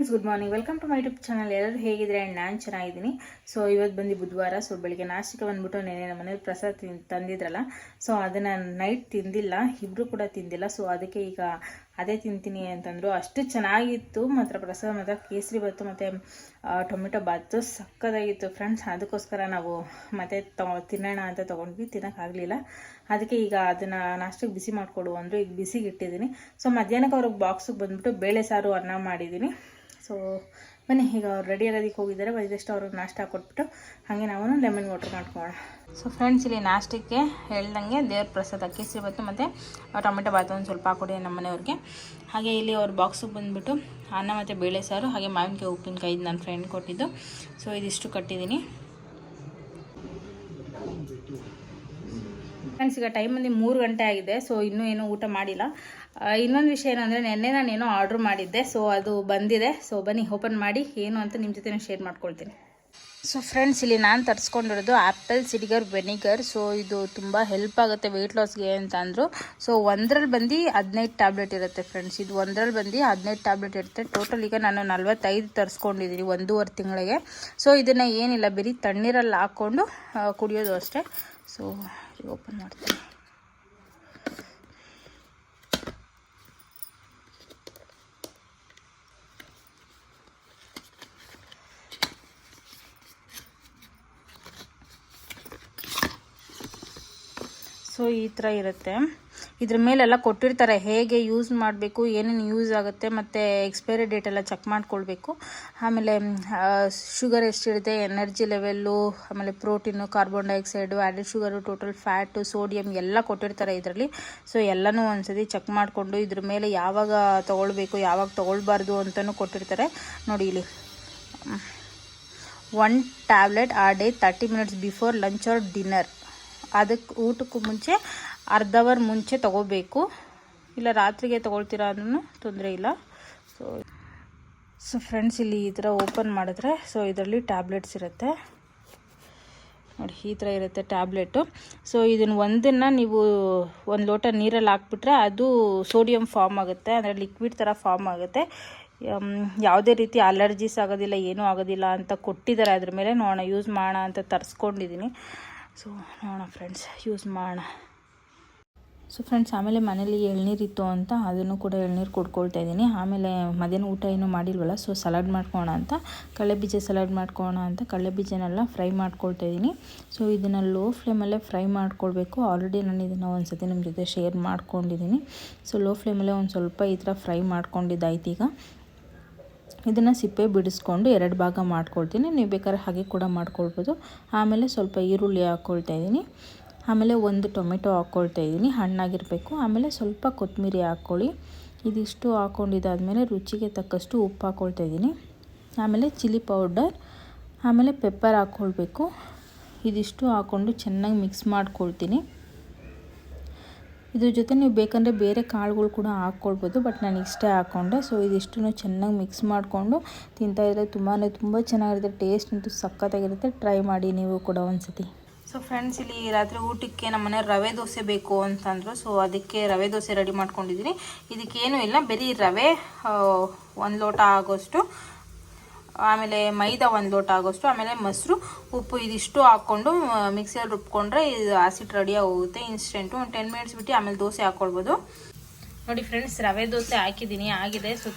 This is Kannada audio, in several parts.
Good morning, welcome to my YouTube channel. ಎಲ್ಲರೂ ಹೇಗಿದ್ರೆ ಆ್ಯಂಡ್ ನಾನು ಚೆನ್ನಾಗಿದ್ದೀನಿ. ಸೊ ಇವತ್ತು ಬಂದು ಬುಧವಾರ. ಸೊ ಬೆಳಿಗ್ಗೆ ನಾಷ್ಟಕ್ಕೆ ಬಂದ್ಬಿಟ್ಟು ನೆನೆ ನಮ್ಮ ಮನೇಲಿ ಪ್ರಸಾದ ತಂದಿದ್ರಲ್ಲ, ಸೊ ಅದನ್ನು ನೈಟ್ ತಿಂದಿಲ್ಲ, ಇಬ್ಬರು ಕೂಡ ತಿಂದಿಲ್ಲ. ಸೊ ಅದಕ್ಕೆ ಈಗ ಅದೇ ತಿಂತೀನಿ ಅಂತಂದರು. ಅಷ್ಟು ಚೆನ್ನಾಗಿತ್ತು ಮಾತ್ರ ಪ್ರಸಾದ, ಮಾತ್ರ ಕೇಸರಿ ಬಾತು ಮತ್ತು ಟೊಮೆಟೊ ಬಾತು ಸಕ್ಕತ್ತಾಗಿತ್ತು ಫ್ರೆಂಡ್ಸ್. ಅದಕ್ಕೋಸ್ಕರ ನಾವು ಮತ್ತೆ ತಿನ್ನೋಣ ಅಂತ ತೊಗೊಂಡ್ವಿ, ತಿನ್ನೋಕ್ಕಾಗಲಿಲ್ಲ. ಅದಕ್ಕೆ ಈಗ ಅದನ್ನು ನಾಷ್ಟಕ್ಕೆ ಬಿಸಿ ಮಾಡಿಕೊಡು ಅಂದರು. ಈಗ ಬಿಸಿಗೆ ಇಟ್ಟಿದ್ದೀನಿ. ಸೊ ಮಧ್ಯಾಹ್ನಕ್ಕೆ ಅವ್ರಿಗೆ ಬಾಕ್ಸಿಗೆ ಬಂದುಬಿಟ್ಟು ಬೇಳೆ ಸಾರು ಅನ್ನ ಮಾಡಿದ್ದೀನಿ. ಸೊ ಬನ್ನಿ, ಈಗ ಅವ್ರು ರೆಡಿ ಆಗೋದಕ್ಕೆ ಹೋಗಿದ್ದಾರೆ. ಬಂದಿದ್ದಷ್ಟು ಅವ್ರಿಗೆ ನಾಷ್ಟ ಕೊಟ್ಬಿಟ್ಟು ಹಾಗೆ ನಾವು ಲೆಮನ್ ವಾಟರ್ ಮಾಡ್ಕೊಳ್ಳೋಣ. ಸೊ ಫ್ರೆಂಡ್ಸ್, ಇಲ್ಲಿ ನಾಷ್ಟಕ್ಕೆ ಹೇಳ್ದಂಗೆ ದೇವ್ರ ಪ್ರಸಾದ ಕೇಸರಿ ಬಾತು ಮತ್ತು ಟೊಮೆಟೊ ಬಾತು ಒಂದು ಸ್ವಲ್ಪ ಹಾಕೊಡಿ ನಮ್ಮ ಮನೆಯವ್ರಿಗೆ. ಹಾಗೆ ಇಲ್ಲಿ ಅವ್ರ ಬಾಕ್ಸಿಗೆ ಬಂದುಬಿಟ್ಟು ಅನ್ನ ಮತ್ತು ಬೇಳೆ ಸಾರು, ಹಾಗೆ ಮಾವಿನಕಾಯಿ ಉಪ್ಪಿನಕಾಯಿ ಇದು ನನ್ನ ಫ್ರೆಂಡ್ ಕೊಟ್ಟಿದ್ದು. ಸೊ ಇದಿಷ್ಟು ಕಟ್ಟಿದ್ದೀನಿ ಫ್ರೆಂಡ್ಸ್. ಈಗ ಟೈಮ್ ಬಂದು 3 ಗಂಟೆ ಆಗಿದೆ. ಸೊ ಇನ್ನೂ ಏನೂ ಊಟ ಮಾಡಿಲ್ಲ. ಇನ್ನೊಂದು ವಿಷಯ ಏನಂದರೆ, ನೆನ್ನೆ ನಾನೇನೋ ಆರ್ಡ್ರ್ ಮಾಡಿದ್ದೆ. ಸೊ ಅದು ಬಂದಿದೆ. ಸೊ ಬನ್ನಿ ಓಪನ್ ಮಾಡಿ ಏನು ಅಂತ ನಿಮ್ಮ ಜೊತೆ ಶೇರ್ ಮಾಡ್ಕೊಳ್ತೀನಿ. ಸೊ ಫ್ರೆಂಡ್ಸ್, ಇಲ್ಲಿ ನಾನು ತರಿಸ್ಕೊಂಡಿರೋದು ಆ್ಯಪಲ್ ಸಿಡಿಗರ್ ವೆನಿಗರ್. ಸೊ ಇದು ತುಂಬ ಹೆಲ್ಪ್ ಆಗುತ್ತೆ ವೆಯ್ಟ್ ಲಾಸ್ಗೆ ಅಂತ ಅಂದರು. ಸೊ ಒಂದರಲ್ಲಿ ಬಂದು 15 ಟ್ಯಾಬ್ಲೆಟ್ ಇರುತ್ತೆ ಫ್ರೆಂಡ್ಸ್. ಇದು ಒಂದರಲ್ಲಿ ಬಂದು 15 ಟ್ಯಾಬ್ಲೆಟ್ ಇರುತ್ತೆ. ಟೋಟಲ್ ಈಗ ನಾನು 45 ತರಿಸ್ಕೊಂಡಿದ್ದೀನಿ 1.5 ತಿಂಗಳಿಗೆ. ಸೊ ಇದನ್ನು ಏನಿಲ್ಲ, ಬರೀ ತಣ್ಣೀರಲ್ಲಿ ಹಾಕ್ಕೊಂಡು ಕುಡಿಯೋದು ಅಷ್ಟೇ. ಸೊ ಓಪನ್ ಮಾಡ್ತೀನಿ. ಸೊ ಈ ಥರ ಇರುತ್ತೆ. ಇದ್ರ ಮೇಲೆಲ್ಲ ಕೊಟ್ಟಿರ್ತಾರೆ ಹೇಗೆ ಯೂಸ್ ಮಾಡಬೇಕು, ಏನೇನು ಯೂಸ್ ಆಗುತ್ತೆ, ಮತ್ತು ಎಕ್ಸ್ಪೈರಿ ಡೇಟ್ ಎಲ್ಲ ಚೆಕ್ ಮಾಡ್ಕೊಳ್ಬೇಕು. ಆಮೇಲೆ ಶುಗರ್ ಎಷ್ಟಿರುತ್ತೆ, ಎನರ್ಜಿ ಲೆವೆಲ್ಲು, ಆಮೇಲೆ protein, carbon dioxide, added sugar, total fat, sodium ಎಲ್ಲ ಕೊಟ್ಟಿರ್ತಾರೆ ಇದರಲ್ಲಿ. ಸೊ ಎಲ್ಲನೂ ಒಂದ್ಸತಿ ಚೆಕ್ ಮಾಡಿಕೊಂಡು ಇದ್ರ ಮೇಲೆ ಯಾವಾಗ ತೊಗೊಳ್ಬೇಕು, ಯಾವಾಗ ತೊಗೊಳ್ಬಾರ್ದು ಅಂತಲೂ ಕೊಟ್ಟಿರ್ತಾರೆ. ನೋಡಿ ಇಲ್ಲಿ, 1 tablet a day 30 minutes before lunch or dinner. ಅದಕ್ಕೆ ಊಟಕ್ಕೂ ಮುಂಚೆ ಅರ್ಧ ಅವರ್ ಮುಂಚೆ ತೊಗೋಬೇಕು. ಇಲ್ಲ ರಾತ್ರಿಗೆ ತೊಗೊಳ್ತೀರಾ ಅಂದ್ರೂ ತೊಂದರೆ ಇಲ್ಲ. ಸೊ ಫ್ರೆಂಡ್ಸ್, ಇಲ್ಲಿ ಈ ಥರ ಓಪನ್ ಮಾಡಿದ್ರೆ ಸೊ ಇದರಲ್ಲಿ ಟ್ಯಾಬ್ಲೆಟ್ಸ್ ಇರುತ್ತೆ ನೋಡಿ, ಈ ಥರ ಇರುತ್ತೆ ಟ್ಯಾಬ್ಲೆಟು. ಸೊ ಇದನ್ನು ಒಂದನ್ನು ನೀವು 1 ಲೋಟ ನೀರಲ್ಲಿ ಹಾಕ್ಬಿಟ್ರೆ ಅದು ಸೋಡಿಯಂ ಫಾರ್ಮ್ ಆಗುತ್ತೆ, ಅಂದರೆ ಲಿಕ್ವಿಡ್ ಥರ ಫಾರ್ಮ್ ಆಗುತ್ತೆ. ಯಾವುದೇ ರೀತಿ ಅಲರ್ಜೀಸ್ ಆಗೋದಿಲ್ಲ, ಏನೂ ಆಗೋದಿಲ್ಲ ಅಂತ ಕೊಟ್ಟಿದ್ದಾರೆ. ಅದ್ರ ಮೇಲೆ ನೋಡೋಣ, ಯೂಸ್ ಮಾಡೋಣ ಅಂತ ತರಿಸ್ಕೊಂಡಿದ್ದೀನಿ. ಸೊ ನೋಡೋಣ ಫ್ರೆಂಡ್ಸ್, ಯೂಸ್ ಮಾಡೋಣ. ಸೊ ಫ್ರೆಂಡ್ಸ್, ಆಮೇಲೆ ಮನೇಲಿ ಎಳ್ನೀರಿತ್ತು ಅಂತ ಅದನ್ನು ಕೂಡ ಎಳ್ನೀರು ಕುಡ್ಕೊಳ್ತಾ ಇದ್ದೀನಿ. ಆಮೇಲೆ ಮಧ್ಯಾಹ್ನ ಊಟ ಏನೂ ಮಾಡಿಲ್ವಲ್ಲ, ಸೊ ಸಲಾಡ್ ಮಾಡ್ಕೊಳ್ಳೋಣ ಅಂತ, ಕಡಲೆಬೀಜ ಸಲಾಡ್ ಮಾಡ್ಕೊಳ್ಳೋಣ ಅಂತ ಕಡಲೆಬೀಜನೆಲ್ಲ ಫ್ರೈ ಮಾಡ್ಕೊಳ್ತಾ ಇದ್ದೀನಿ. ಸೊ ಇದನ್ನು ಲೋ ಫ್ಲೇಮಲ್ಲೇ ಫ್ರೈ ಮಾಡ್ಕೊಳ್ಬೇಕು. ಆಲ್ರೆಡಿ ನಾನು ಇದನ್ನು ಒಂದು ಸತಿ ನಿಮ್ಮ ಜೊತೆ ಶೇರ್ ಮಾಡ್ಕೊಂಡಿದ್ದೀನಿ. ಸೊ ಲೋ ಫ್ಲೇಮಲ್ಲೇ ಒಂದು ಸ್ವಲ್ಪ ಈ ಥರ ಫ್ರೈ ಮಾಡ್ಕೊಂಡಿದ್ದಾಯ್ತು. ಈಗ ಇದನ್ನು ಸಿಪ್ಪೆ ಬಿಡಿಸ್ಕೊಂಡು 2 ಭಾಗ ಮಾಡ್ಕೊಳ್ತೀನಿ. ನೀವು ಬೇಕಾದ್ರೆ ಹಾಗೆ ಕೂಡ ಮಾಡ್ಕೊಳ್ಬೋದು. ಆಮೇಲೆ ಸ್ವಲ್ಪ ಈರುಳ್ಳಿ ಹಾಕ್ಕೊಳ್ತಾ ಇದ್ದೀನಿ. ಆಮೇಲೆ 1 ಟೊಮೆಟೊ ಹಾಕ್ಕೊಳ್ತಾ ಇದ್ದೀನಿ, ಹಣ್ಣಾಗಿರಬೇಕು. ಆಮೇಲೆ ಸ್ವಲ್ಪ ಕೊತ್ತಂಬರಿ ಹಾಕ್ಕೊಳ್ಳಿ. ಇದಿಷ್ಟು ಹಾಕ್ಕೊಂಡಿದ್ದಾದಮೇಲೆ ರುಚಿಗೆ ತಕ್ಕಷ್ಟು ಉಪ್ಪು ಹಾಕ್ಕೊಳ್ತಾ ಇದ್ದೀನಿ. ಆಮೇಲೆ ಚಿಲ್ಲಿ ಪೌಡರ್, ಆಮೇಲೆ ಪೆಪ್ಪರ್ ಹಾಕ್ಕೊಳ್ಬೇಕು. ಇದಿಷ್ಟು ಹಾಕ್ಕೊಂಡು ಚೆನ್ನಾಗಿ ಮಿಕ್ಸ್ ಮಾಡ್ಕೊಳ್ತೀನಿ. ಇದ್ರ ಜೊತೆ ನೀವು ಬೇಕಂದರೆ ಬೇರೆ ಕಾಳುಗಳು ಕೂಡ ಹಾಕ್ಕೊಳ್ಬೋದು, ಬಟ್ ನಾನು ಇಷ್ಟೇ ಹಾಕ್ಕೊಂಡೆ. ಸೊ ಇದಿಷ್ಟು ಚೆನ್ನಾಗಿ ಮಿಕ್ಸ್ ಮಾಡಿಕೊಂಡು ತಿಂತಾಯಿದ್ರೆ ತುಂಬ ಚೆನ್ನಾಗಿರುತ್ತೆ. ಟೇಸ್ಟ್ ಅಂತೂ ಸಖತ್ತಾಗಿರುತ್ತೆ. ಟ್ರೈ ಮಾಡಿ ನೀವು ಕೂಡ ಒಂದ್ಸತಿ. ಸೊ ಫ್ರೆಂಡ್ಸ್, ಇಲ್ಲಿ ರಾತ್ರಿ ಊಟಕ್ಕೆ ನಮ್ಮ ಮನೆ ರವೆ ದೋಸೆ ಬೇಕು ಅಂತಂದರು. ಸೊ ಅದಕ್ಕೆ ರವೆ ದೋಸೆ ರೆಡಿ ಮಾಡ್ಕೊಂಡಿದ್ದೀನಿ. ಇದಕ್ಕೇನೂ ಇಲ್ಲ, ಬರೀ ರವೆ 1 ಲೋಟ ಆಗೋಷ್ಟು, ಆಮೇಲೆ ಮೈದಾ 1 ಲೋಟ ಆಗೋಷ್ಟು, ಆಮೇಲೆ ಮೊಸರು, ಉಪ್ಪು ಇದಿಷ್ಟು ಹಾಕ್ಕೊಂಡು ಮಿಕ್ಸಿಯಲ್ಲಿ ರುಬ್ಕೊಂಡ್ರೆ ಇದು ಆಸಿಡ್ ರೆಡಿ ಆಗೋಗುತ್ತೆ ಇನ್ಸ್ಟೆಂಟು. ಒಂದು 10 ಮಿನಿಟ್ಸ್ ಬಿಟ್ಟು ಆಮೇಲೆ ದೋಸೆ ಹಾಕ್ಕೊಳ್ಬೋದು. ನೋಡಿ ಫ್ರೆಂಡ್ಸ್, ರವೆ ದೋಸೆ ಹಾಕಿದ್ದೀನಿ, ಆಗಿದೆ. ಸೊ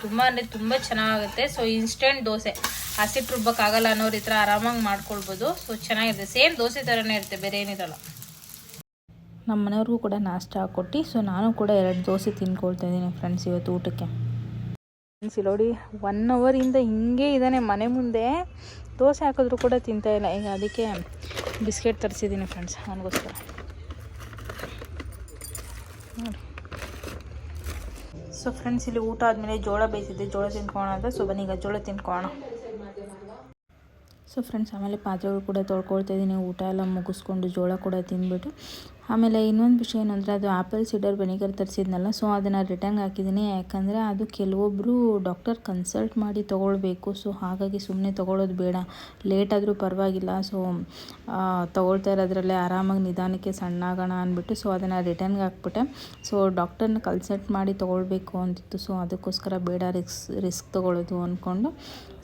ತುಂಬ ಚೆನ್ನಾಗುತ್ತೆ. ಸೊ ಇನ್ಸ್ಟೆಂಟ್ ದೋಸೆ, ಆಸಿಡ್ ರುಬ್ಬಕ್ಕಾಗಲ್ಲ ಅನ್ನೋರು ಈ ಥರ ಆರಾಮಾಗಿ ಮಾಡ್ಕೊಳ್ಬೋದು. ಸೊ ಚೆನ್ನಾಗಿದೆ, ಸೇಮ್ ದೋಸೆ ಥರನೇ ಇರುತ್ತೆ, ಬೇರೆ ಏನಿರಲ್ಲ. ನಮ್ಮ ಮನೆಯವ್ರಿಗೂ ಕೂಡ ನಾಷ್ಟ ಹಾಕ್ಕೊಟ್ಟು ಸೊ ನಾನು ಕೂಡ 2 ದೋಸೆ ತಿನ್ಕೊಳ್ತಾ ಇದ್ದೀನಿ ಫ್ರೆಂಡ್ಸ್ ಇವತ್ತು ಊಟಕ್ಕೆ. ನೋಡಿ, 1 ಅವರಿಂದ ಹಿಂಗೆ ಇದ್ದಾನೆ ಮನೆ ಮುಂದೆ, ದೋಸೆ ಹಾಕಿದ್ರು ಕೂಡ ತಿಂತಾಯಿಲ್ಲ. ಈಗ ಅದಕ್ಕೆ ಬಿಸ್ಕೆಟ್ ತರಿಸಿದ್ದೀನಿ ಫ್ರೆಂಡ್ಸ್ ಅವನಿಗೋಸ್ಕರ. ನೋಡಿ. ಸೊ ಫ್ರೆಂಡ್ಸ್, ಇಲ್ಲಿ ಊಟ ಆದಮೇಲೆ ಜೋಳ ಬೇಯಿಸಿದ್ದೆ, ಜೋಳ ತಿನ್ಕೊಳ್ಳೋಣ ಅಂತ. ಸೊ ಬನ್ನಿ ಈಗ ಜೋಳ ತಿನ್ಕೊಳ್ಳೋಣ. ಸೊ ಫ್ರೆಂಡ್ಸ್, ಆಮೇಲೆ ಪಾತ್ರೆಗಳು ಕೂಡ ತೊಳ್ಕೊಳ್ತಾ ಇದ್ದೀನಿ. ಊಟ ಎಲ್ಲ ಮುಗಿಸ್ಕೊಂಡು ಜೋಳ ಕೂಡ ತಿಂದ್ಬಿಟ್ಟು ಆಮೇಲೆ ಇನ್ನೊಂದು ವಿಷಯ ಏನಂದರೆ ಅದು ಆ್ಯಪಲ್ ಸಿಡರ್ ವೆನಿಗರ್ ತರಿಸಿದ್ನಲ್ಲ, ಸೊ ಅದನ್ನು ರಿಟರ್ನ್ಗೆ ಹಾಕಿದ್ದೀನಿ. ಯಾಕಂದರೆ ಅದು ಕೆಲವೊಬ್ಬರು ಡಾಕ್ಟರ್ ಕನ್ಸಲ್ಟ್ ಮಾಡಿ ತೊಗೊಳ್ಬೇಕು. ಸೊ ಹಾಗಾಗಿ ಸುಮ್ಮನೆ ತೊಗೊಳ್ಳೋದು ಬೇಡ, ಲೇಟ್ ಆದರೂ ಪರವಾಗಿಲ್ಲ, ಸೊ ತೊಗೊಳ್ತಾ ಇರೋದ್ರಲ್ಲೇ ಆರಾಮಾಗಿ ನಿಧಾನಕ್ಕೆ ಸಣ್ಣಾಗೋಣ ಅಂದ್ಬಿಟ್ಟು ಸೊ ಅದನ್ನು ರಿಟರ್ನ್ಗೆ ಹಾಕ್ಬಿಟ್ಟೆ. ಸೊ ಡಾಕ್ಟರ್ನ ಕನ್ಸಲ್ಟ್ ಮಾಡಿ ತೊಗೊಳ್ಬೇಕು ಅಂತಿತ್ತು, ಸೊ ಅದಕ್ಕೋಸ್ಕರ ಬೇಡ ರಿಸ್ಕ್ ತೊಗೊಳ್ಳೋದು ಅಂದ್ಕೊಂಡು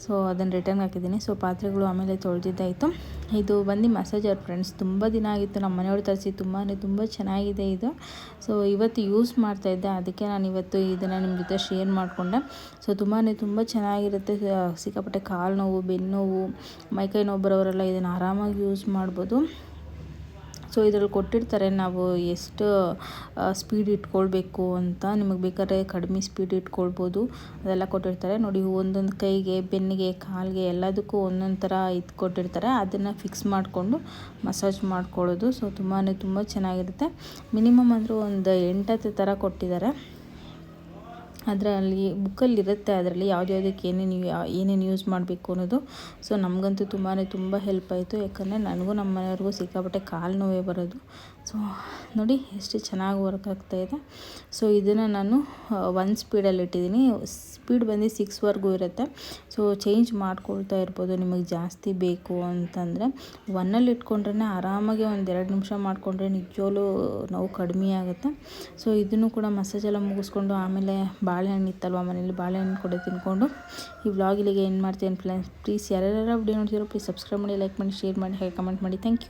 ಸೊ ಅದನ್ನು ರಿಟರ್ನ್ಗೆ ಹಾಕಿದ್ದೀನಿ. ಸೊ ಪಾತ್ರೆಗಳು ಆಮೇಲೆ ತೊಳೆದಿದ್ದಾಯಿತು. ಇದು ಬಂದು ಮಸಾಜರ್ ಫ್ರೆಂಡ್ಸ್, ತುಂಬ ದಿನ ಆಗಿತ್ತು ನಮ್ಮ ಮನೆಯವ್ರು ತರಿಸಿ, ತುಂಬ ಚೆನ್ನಾಗಿದೆ ಇದು. ಸೊ ಇವತ್ತು ಯೂಸ್ ಮಾಡ್ತಾಯಿದ್ದೆ, ಅದಕ್ಕೆ ನಾನು ಇವತ್ತು ಇದನ್ನು ನಿಮ್ಮ ಜೊತೆ ಶೇರ್ ಮಾಡಿಕೊಂಡೆ. ಸೊ ತುಂಬ ಚೆನ್ನಾಗಿರುತ್ತೆ. ಸಿಕ್ಕಾಪಟ್ಟೆ ಕಾಲು ನೋವು, ಬೆನ್ನು ನೋವು, ಮೈಕೈ ನೋವು ಬರೋರೆಲ್ಲ ಇದನ್ನು ಆರಾಮಾಗಿ ಯೂಸ್ ಮಾಡ್ಬೋದು. ಸೊ ಇದರಲ್ಲಿ ಕೊಟ್ಟಿರ್ತಾರೆ ನಾವು ಎಷ್ಟು ಸ್ಪೀಡ್ ಇಟ್ಕೊಳ್ಬೇಕು ಅಂತ. ನಿಮಗೆ ಬೇಕಾದ್ರೆ ಕಡಿಮೆ ಸ್ಪೀಡ್ ಇಟ್ಕೊಳ್ಬೋದು, ಅದೆಲ್ಲ ಕೊಟ್ಟಿರ್ತಾರೆ ನೋಡಿ. ಒಂದೊಂದು ಕೈಗೆ, ಬೆನ್ನಿಗೆ, ಕಾಲಿಗೆ ಎಲ್ಲದಕ್ಕೂ ಒಂದೊಂದು ಥರ ಇದು ಕೊಟ್ಟಿರ್ತಾರೆ. ಅದನ್ನು ಫಿಕ್ಸ್ ಮಾಡಿಕೊಂಡು ಮಸಾಜ್ ಮಾಡ್ಕೊಳ್ಳೋದು. ಸೊ ತುಂಬ ಚೆನ್ನಾಗಿರುತ್ತೆ. ಮಿನಿಮಮ್ ಅಂದರೂ ಒಂದು 8-10 ಥರ ಕೊಟ್ಟಿದ್ದಾರೆ. ಅದರಲ್ಲಿ ಬುಕ್ಕಲ್ಲಿರುತ್ತೆ, ಅದರಲ್ಲಿ ಯಾವುದಕ್ಕೆ ಏನೇನು ಯೂಸ್ ಮಾಡಬೇಕು ಅನ್ನೋದು. ಸೊ ನಮಗಂತೂ ತುಂಬ ಹೆಲ್ಪ್ ಆಯಿತು. ಯಾಕಂದರೆ ನನಗೂ ನಮ್ಮ ಮನೆಯವ್ರಿಗೂ ಸಿಕ್ಕಾಪಟ್ಟೆ ಕಾಲು ನೋವೇ ಬರೋದು. ಸೊ ನೋಡಿ ಎಷ್ಟು ಚೆನ್ನಾಗಿ ವರ್ಕ್ ಆಗ್ತಾಯಿದೆ. ಸೊ ಇದನ್ನು ನಾನು 1 ಸ್ಪೀಡಲ್ಲಿ ಇಟ್ಟಿದ್ದೀನಿ. ಸ್ಪೀಡ್ ಬಂದು 6ವರೆಗೂ ಇರುತ್ತೆ. ಸೊ ಚೇಂಜ್ ಮಾಡ್ಕೊಳ್ತಾ ಇರ್ಬೋದು ನಿಮಗೆ ಜಾಸ್ತಿ ಬೇಕು ಅಂತಂದರೆ. 1ಅಲ್ಲಿ ಇಟ್ಕೊಂಡ್ರೆ ಆರಾಮಾಗಿ ಒಂದು 2 ನಿಮಿಷ ಮಾಡಿಕೊಂಡ್ರೆ ನಿಜವಾಗ್ಲೂ ನೋವು ಕಡಿಮೆ ಆಗುತ್ತೆ. ಸೊ ಇದನ್ನು ಕೂಡ ಮಸಾಜೆಲ್ಲ ಮುಗಿಸ್ಕೊಂಡು ಆಮೇಲೆ ಬಾಳೆಹಣ್ಣು ಇತ್ತಲ್ವ ಮನೇಲಿ, ಬಾಳೆಹಣ್ಣು ಕೂಡ ತಿನ್ಕೊಂಡು ಈ ವ್ಲಾಗ್ ಇಲ್ಲಿಗೆ ಏನು ಮಾಡ್ತೀನಿ ಫ್ರೆಂಡ್ಸ್. ಪ್ಲೀಸ್ ಯಾರ್ಯಾರು ವಿಡಿಯೋ ನೋಡ್ತಿರೋ ಪ್ಲೀಸ್ ಸಬ್ಸ್ಕ್ರೈಬ್ ಮಾಡಿ, ಲೈಕ್ ಮಾಡಿ, ಶೇರ್ ಮಾಡಿ, ಹಾಗೆ ಕಮೆಂಟ್ ಮಾಡಿ. Thank you.